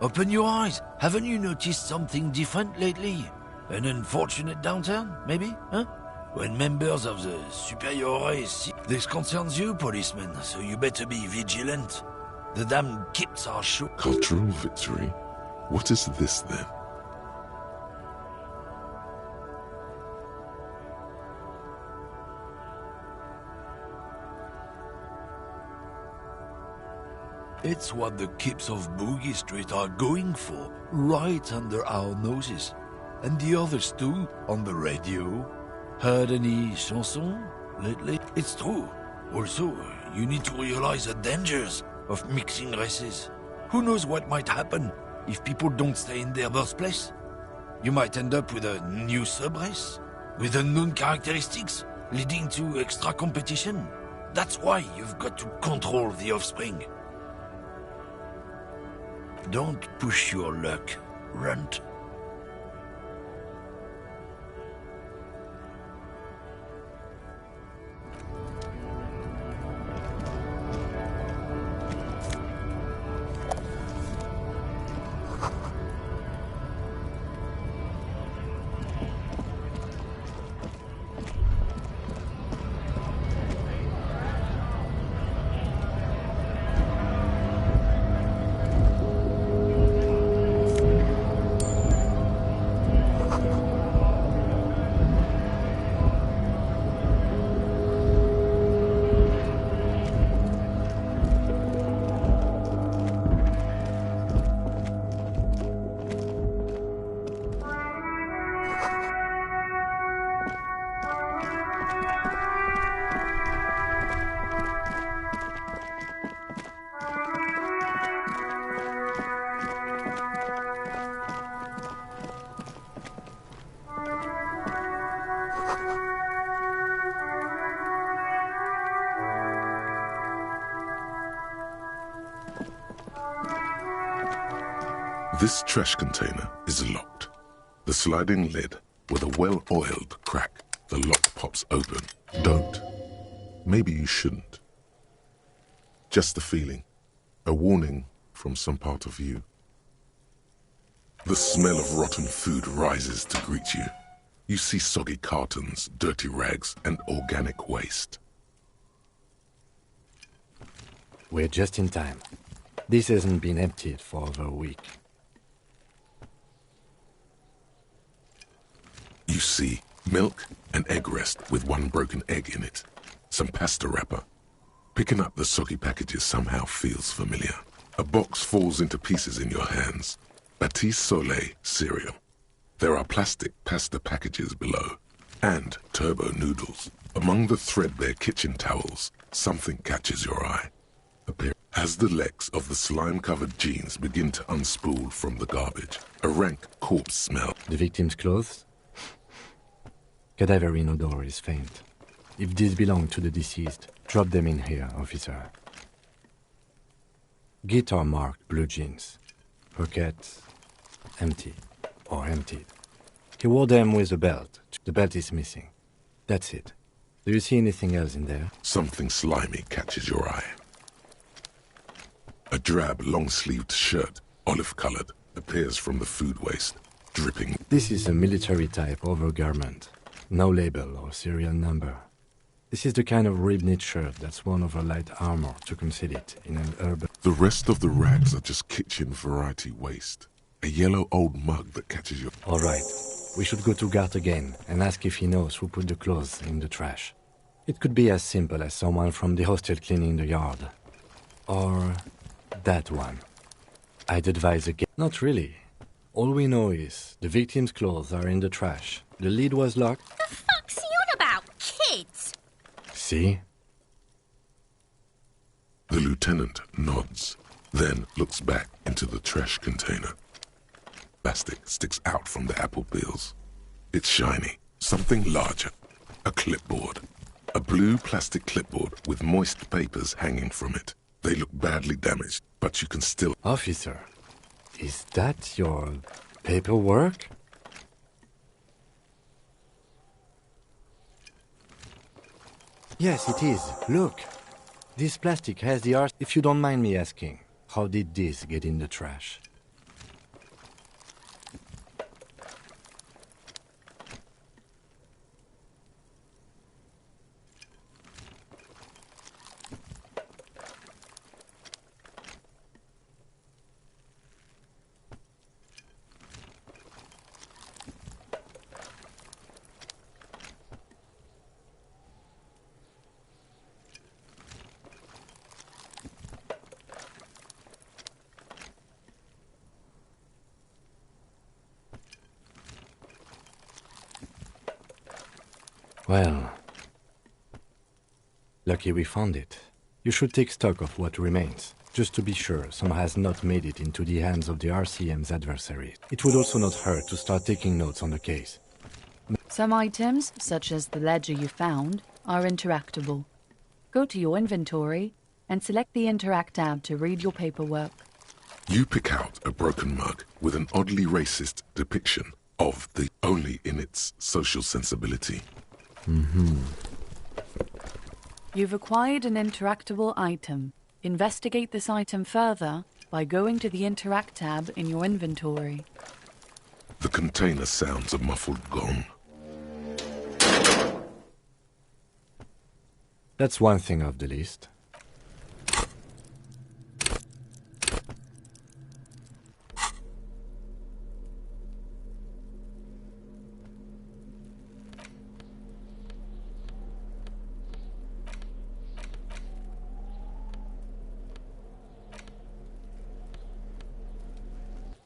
Open your eyes. Haven't you noticed something different lately? An unfortunate downturn, maybe? Huh? When members of the superior race... This concerns you, policeman, so you better be vigilant. The damn kids are sure... Cultural victory? What is this then? It's what the kids of Boogie Street are going for, right under our noses. And the others too, on the radio. Heard any chansons lately? It's true. Also, you need to realize the dangers of mixing races. Who knows what might happen if people don't stay in their birthplace? You might end up with a new subrace, with unknown characteristics, leading to extra competition. That's why you've got to control the offspring. Don't push your luck, Runt. This trash container is locked. The sliding lid, with a well-oiled crack, the lock pops open. Don't. Maybe you shouldn't. Just a feeling. A warning from some part of you. The smell of rotten food rises to greet you. You see soggy cartons, dirty rags, and organic waste. We're just in time. This hasn't been emptied for over a week. You see milk and egg rest with one broken egg in it. Some pasta wrapper. Picking up the soggy packages somehow feels familiar. A box falls into pieces in your hands. Batiste Soleil cereal. There are plastic pasta packages below. And turbo noodles. Among the threadbare kitchen towels, something catches your eye. As the legs of the slime-covered jeans begin to unspool from the garbage, a rank corpse smell. The victim's clothes? Cadaverine odor is faint. If these belong to the deceased, drop them in here, officer. Guitar-marked blue jeans. Pockets empty or emptied. He wore them with a belt. The belt is missing. That's it. Do you see anything else in there? Something slimy catches your eye. A drab, long-sleeved shirt, olive-colored, appears from the food waste, dripping. This is a military-type overgarment. No label or serial number. This is the kind of rib-knit shirt that's worn over light armor to conceal it in an urban... The rest of the rags are just kitchen variety waste. A yellow old mug that catches your... All right. We should go to Gart again and ask if he knows who put the clothes in the trash. It could be as simple as someone from the hostel cleaning the yard. Or that one. I'd advise again. Not really. All we know is the victim's clothes are in the trash. The lid was locked. The fuck's he on about, kids? See? The lieutenant nods, then looks back into the trash container. Plastic sticks out from the apple peels. It's shiny, something larger. A clipboard. A blue plastic clipboard with moist papers hanging from it. They look badly damaged, but you can still... Officer, is that your paperwork? Yes, it is. Look. This plastic has the art... If you don't mind me asking, how did this get in the trash? Well, lucky we found it. You should take stock of what remains. just to be sure some has not made it into the hands of the RCM's adversaries. It would also not hurt to start taking notes on the case. Some items, such as the ledger you found, are interactable. Go to your inventory and select the Interact tab to read your paperwork. You pick out a broken mug with an oddly racist depiction of the only in its social sensibility. You've acquired an interactable item. Investigate this item further by going to the Interact tab in your inventory. The container sounds a muffled gong. That's one thing off the list.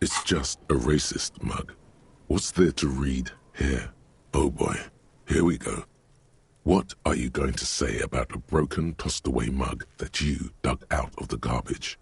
It's just a racist mug. What's there to read here? Oh boy, here we go. What are you going to say about a broken, tossed-away mug that you dug out of the garbage?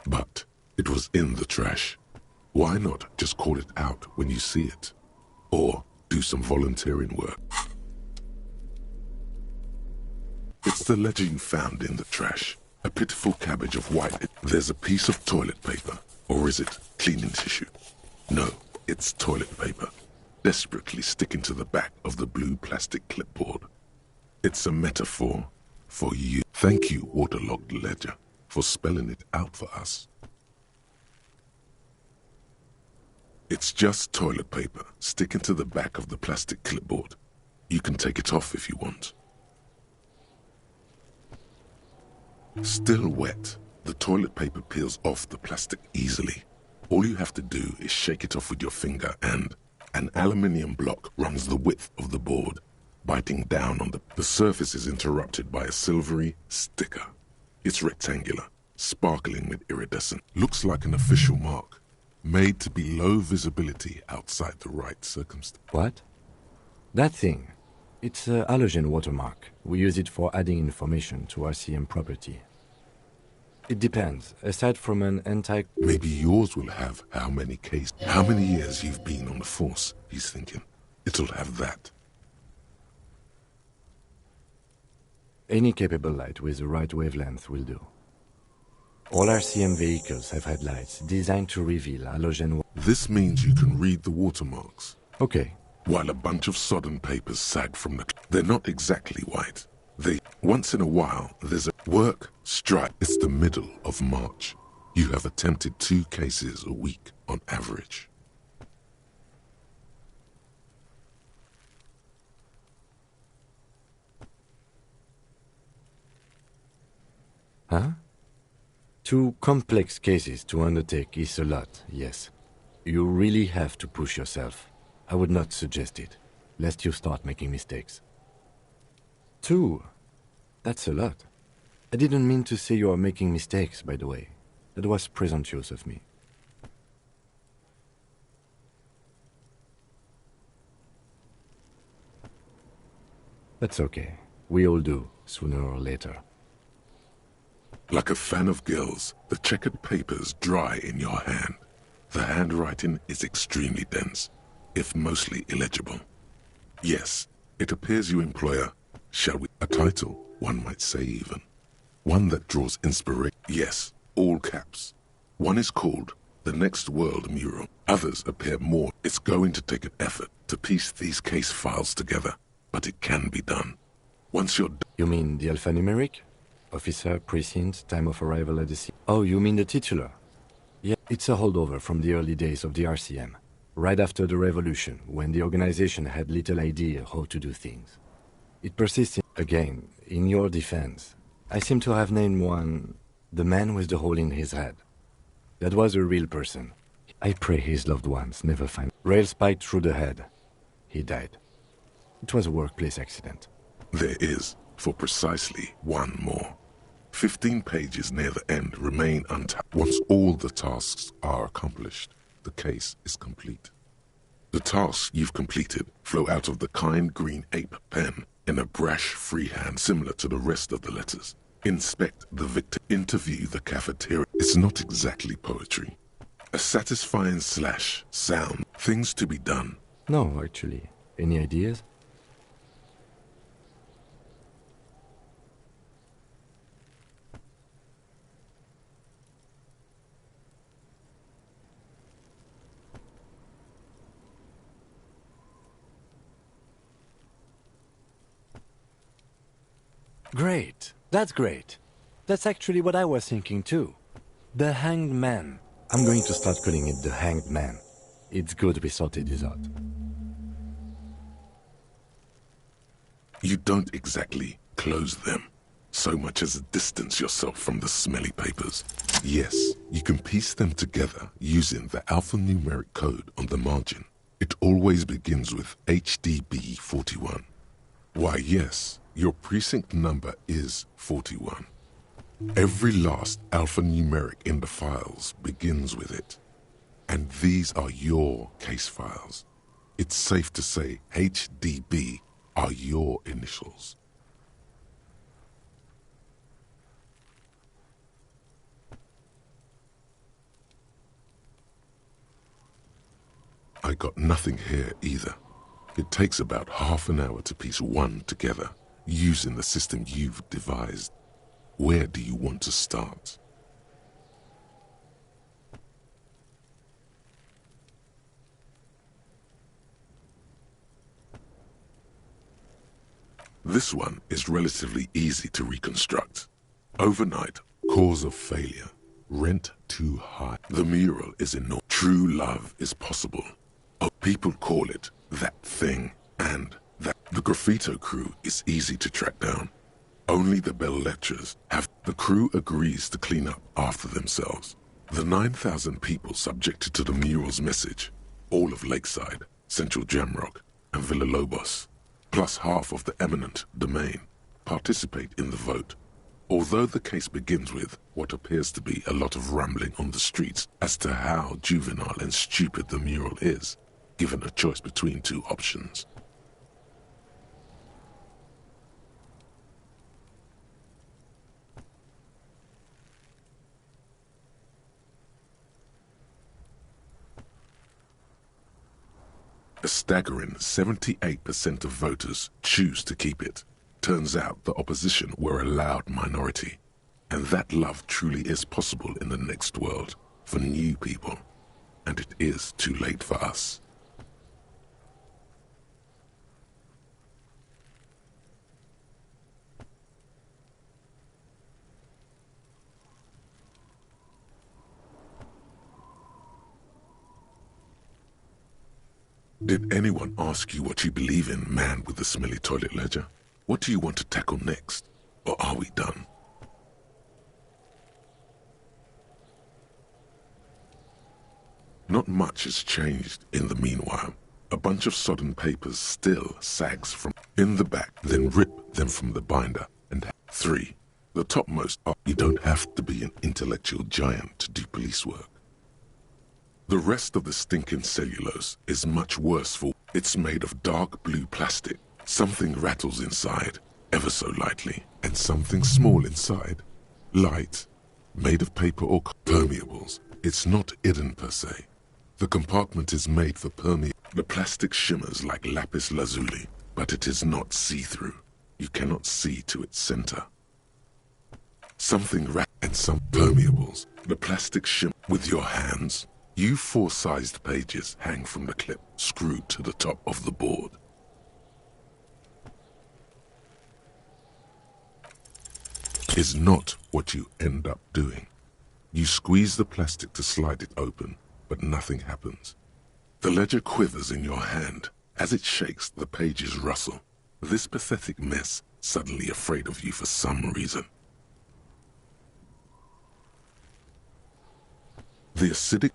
But it was in the trash. Why not just call it out when you see it? Or do some volunteering work? It's the ledger you found in the trash. A pitiful cabbage of white. There's a piece of toilet paper. Or is it cleaning tissue? No, it's toilet paper. Desperately sticking to the back of the blue plastic clipboard. It's a metaphor for you. Thank you, waterlogged ledger, for spelling it out for us. It's just toilet paper sticking to the back of the plastic clipboard. You can take it off if you want. Still wet, the toilet paper peels off the plastic easily. All you have to do is shake it off with your finger and an aluminium block runs the width of the board, biting down on the surface is interrupted by a silvery sticker. It's rectangular, sparkling with iridescent. Looks like an official mark, made to be low visibility outside the right circumstance. What? That thing. It's a halogen watermark. We use it for adding information to RCM property. It depends. Aside from an Maybe yours will have how many years you've been on the force, he's thinking. It'll have that. Any capable light with the right wavelength will do. All RCM vehicles have headlights designed to reveal halogen. This means you can read the watermarks. Okay. While a bunch of sodden papers sag from the... They're not exactly white. Once in a while, there's a work strike. It's the middle of March. You have attempted 2 cases a week on average. Huh? 2 complex cases to undertake is a lot, yes. You really have to push yourself. I would not suggest it, lest you start making mistakes. 2? That's a lot. I didn't mean to say you are making mistakes, by the way. That was presumptuous of me. That's okay. We all do, sooner or later. Like a fan of gills, the checkered papers dry in your hand. The handwriting is extremely dense, if mostly illegible. Yes, it appears you employ a title, one might say even. One that draws inspiration. Yes, all caps. One is called The Next World Mural. Others appear more. It's going to take an effort to piece these case files together, but it can be done. Once you're done... You mean the alphanumeric? Officer, precinct, time of arrival at the scene. Oh, you mean the titular? Yeah, it's a holdover from the early days of the RCM. Right after the revolution, when the organization had little idea how to do things. It persists again, in your defense. I seem to have named one, the man with the hole in his head. That was a real person. I pray his loved ones never find. Rail spiked through the head. He died. It was a workplace accident. There is, for precisely one more. 15 pages near the end remain untapped. Once all the tasks are accomplished, the case is complete. The tasks you've completed flow out of the kind green ape pen in a brash freehand similar to the rest of the letters. Inspect the victim. Interview the cafeteria. It's not exactly poetry. A satisfying sound. Things to be done. No, actually. Any ideas? Great. That's great. That's actually what I was thinking too. The Hanged Man. I'm going to start calling it the Hanged Man. It's good we sorted this out. You don't exactly close them, so much as distance yourself from the smelly papers. Yes, you can piece them together using the alphanumeric code on the margin. It always begins with HDB 41. Why, yes, your precinct number is 41. Every last alphanumeric in the files begins with it. And these are your case files. It's safe to say HDB are your initials. I got nothing here either. It takes about half an hour to piece one together, using the system you've devised. Where do you want to start? This one is relatively easy to reconstruct. Overnight, cause of failure, rent too high. The mural is enormous. True love is possible. Oh, people call it that thing, and that. The graffito crew is easy to track down. Only the bell lectures have. The crew agrees to clean up after themselves. The 9,000 people subjected to the mural's message, all of Lakeside, Central Jamrock, and Villalobos, plus half of the eminent domain, participate in the vote. Although the case begins with what appears to be a lot of rambling on the streets as to how juvenile and stupid the mural is, given a choice between two options. A staggering 78% of voters choose to keep it. Turns out the opposition were a loud minority. And that love truly is possible in the next world, for new people. And it is too late for us. Did anyone ask you what you believe in, man with the smelly toilet ledger? What do you want to tackle next? Or are we done? Not much has changed in the meanwhile. A bunch of sodden papers still sags from in the back, then rip them from the binder. And 3. The topmost are you don't have to be an intellectual giant to do police work. The rest of the stinking cellulose is much worse for it's made of dark blue plastic. Something rattles inside, ever so lightly, and something small inside. Light, made of paper or permeables. It's not hidden per se. The compartment is made for permeable. The plastic shimmers like lapis lazuli, but it is not see-through. You cannot see to its center. Something and some permeables. The plastic shimmer with your hands. You 4-sized pages hang from the clip, screwed to the top of the board. is not what you end up doing. You squeeze the plastic to slide it open, but nothing happens. The ledger quivers in your hand. As it shakes, the pages rustle. This pathetic mess suddenly afraid of you for some reason. The acidic,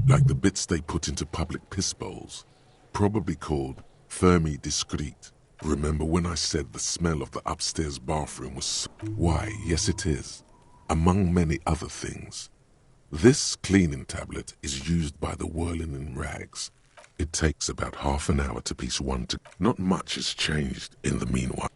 like the bits they put into public piss bowls, probably called Fermi Discrete. Remember when I said the smell of the upstairs bathroom was... Why, yes it is. Among many other things. This cleaning tablet is used by the whirling in rags. It takes about half an hour to piece one to... Not much has changed in the meanwhile.